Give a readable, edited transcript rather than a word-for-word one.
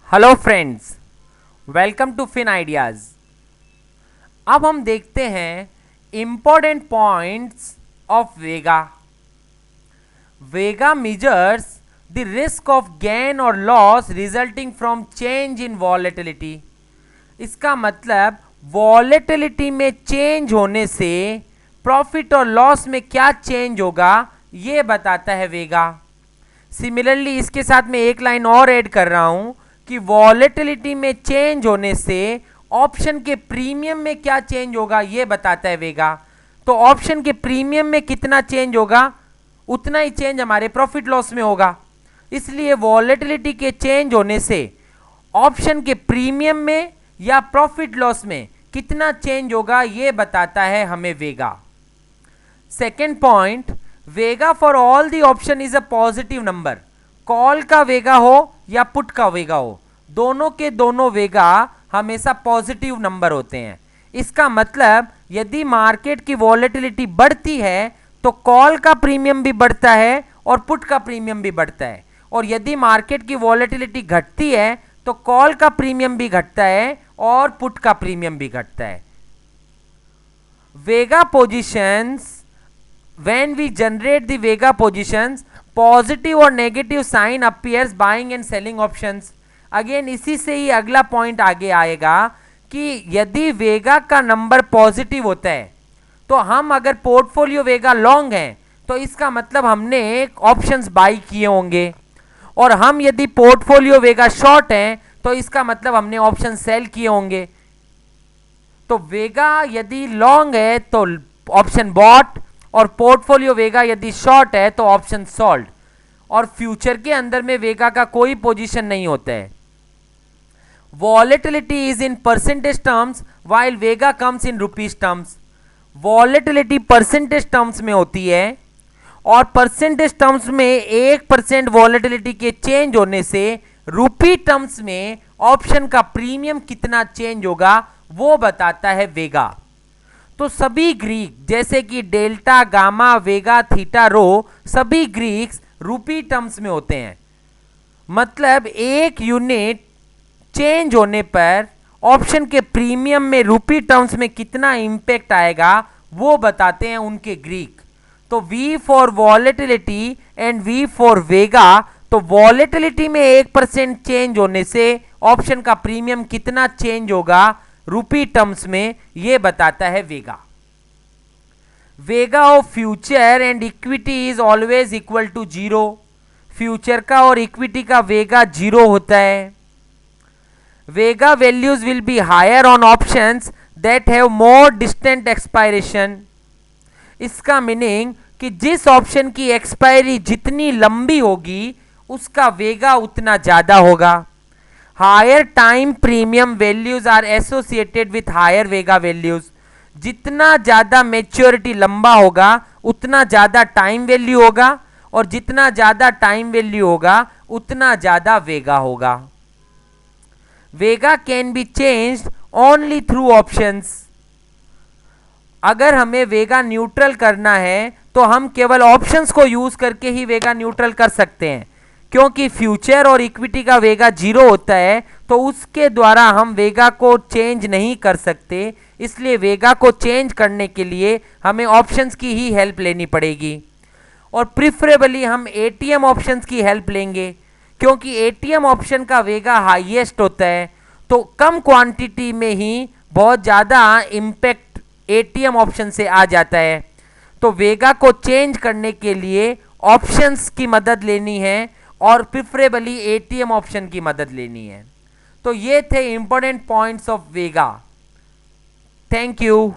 Hello friends, welcome to fin ideas. अब हम देखते हैं important points of vega. Vega measures the risk of gain और loss resulting from change in volatility. इसका मतलब volatility में चेंज होने से प्रॉफिट और लॉस में क्या चेंज होगा ये बताता है वेगा। सिमिलरली इसके साथ में एक लाइन और ऐड कर रहा हूं कि वॉलेटिलिटी में चेंज होने से ऑप्शन के प्रीमियम में क्या चेंज होगा ये बताता है वेगा। तो ऑप्शन के प्रीमियम में कितना चेंज होगा उतना ही चेंज हमारे प्रॉफिट लॉस में होगा। इसलिए वॉलेटिलिटी के चेंज होने से ऑप्शन के प्रीमियम में या प्रॉफिट लॉस में कितना चेंज होगा ये बताता है हमें vega. Second point, vega for all the option is a positive number. Call का वेगा हो या पुट का वेगा हो, दोनों के दोनों वेगा हमेशा पॉजिटिव नंबर होते हैं। इसका मतलब यदि मार्केट की वॉलेटिलिटी बढ़ती है तो कॉल का प्रीमियम भी बढ़ता है और पुट का प्रीमियम भी बढ़ता है, और यदि मार्केट की वॉलेटिलिटी घटती है तो कॉल का प्रीमियम भी घटता है और पुट का प्रीमियम भी घटता है। Vega positions, when we generate the vega positions, positive और negative sign appears buying and selling options. Again इसी से ही अगला पॉइंट आगे आएगा कि यदि वेगा का नंबर पॉजिटिव होता है तो हम अगर पोर्टफोलियो वेगा लॉन्ग हैं तो इसका मतलब हमने ऑप्शंस बाई किए होंगे, और हम यदि पोर्टफोलियो वेगा शॉर्ट हैं तो इसका मतलब हमने ऑप्शन सेल किए होंगे। तो वेगा यदि लॉन्ग है तो ऑप्शन बॉट, और पोर्टफोलियो वेगा यदि शॉर्ट है तो ऑप्शन सोल्ड, और फ्यूचर के अंदर में वेगा का कोई पोजीशन नहीं होता है। Volatility is in percentage terms while Vega comes in rupees terms. Volatility percentage terms में होती है, और परसेंटेज टर्म्स में 1% वॉलेटिलिटी के चेंज होने से रूपी टर्म्स में ऑप्शन का प्रीमियम कितना चेंज होगा वो बताता है वेगा। तो सभी ग्रीक जैसे कि डेल्टा, गामा, वेगा, थीटा, रो, सभी ग्रीक्स रूपी टर्म्स में होते हैं। मतलब एक यूनिट चेंज होने पर ऑप्शन के प्रीमियम में रूपी टर्म्स में कितना इंपैक्ट आएगा वो बताते हैं उनके ग्रीक। तो V for volatility and V for vega, तो वॉलेटिलिटी में 1% चेंज होने से ऑप्शन का प्रीमियम कितना चेंज होगा रूपी टर्म्स में ये बताता है vega. Vega of future and equity is always equal to 0। Future का और इक्विटी का वेगा 0 होता है। Vega values will be higher on options that have more distant expiration. इसका मीनिंग कि जिस ऑप्शन की एक्सपायरी जितनी लंबी होगी उसका वेगा उतना ज्यादा होगा। Higher time premium values are associated with higher vega values. जितना ज्यादा मेच्योरिटी लंबा होगा उतना ज्यादा टाइम वैल्यू होगा, और जितना ज्यादा टाइम वैल्यू होगा उतना ज्यादा वेगा होगा। Vega can be changed only through options. अगर हमें वेगा न्यूट्रल करना है तो हम केवल ऑप्शंस को यूज करके ही वेगा न्यूट्रल कर सकते हैं, क्योंकि फ्यूचर और इक्विटी का वेगा 0 होता है तो उसके द्वारा हम वेगा को चेंज नहीं कर सकते। इसलिए वेगा को चेंज करने के लिए हमें ऑप्शंस की ही हेल्प लेनी पड़ेगी, और प्रिफरेबली हम एटीएम ऑप्शंस की हेल्प लेंगे, क्योंकि एटीएम ऑप्शन का वेगा हाईएस्ट होता है। तो कम क्वांटिटी में ही बहुत ज़्यादा इम्पैक्ट एटीएम ऑप्शन से आ जाता है। तो वेगा को चेंज करने के लिए ऑप्शंस की मदद लेनी है और प्रिफरेबली एटीएम ऑप्शन की मदद लेनी है। तो ये थे important points of Vega. Thank you.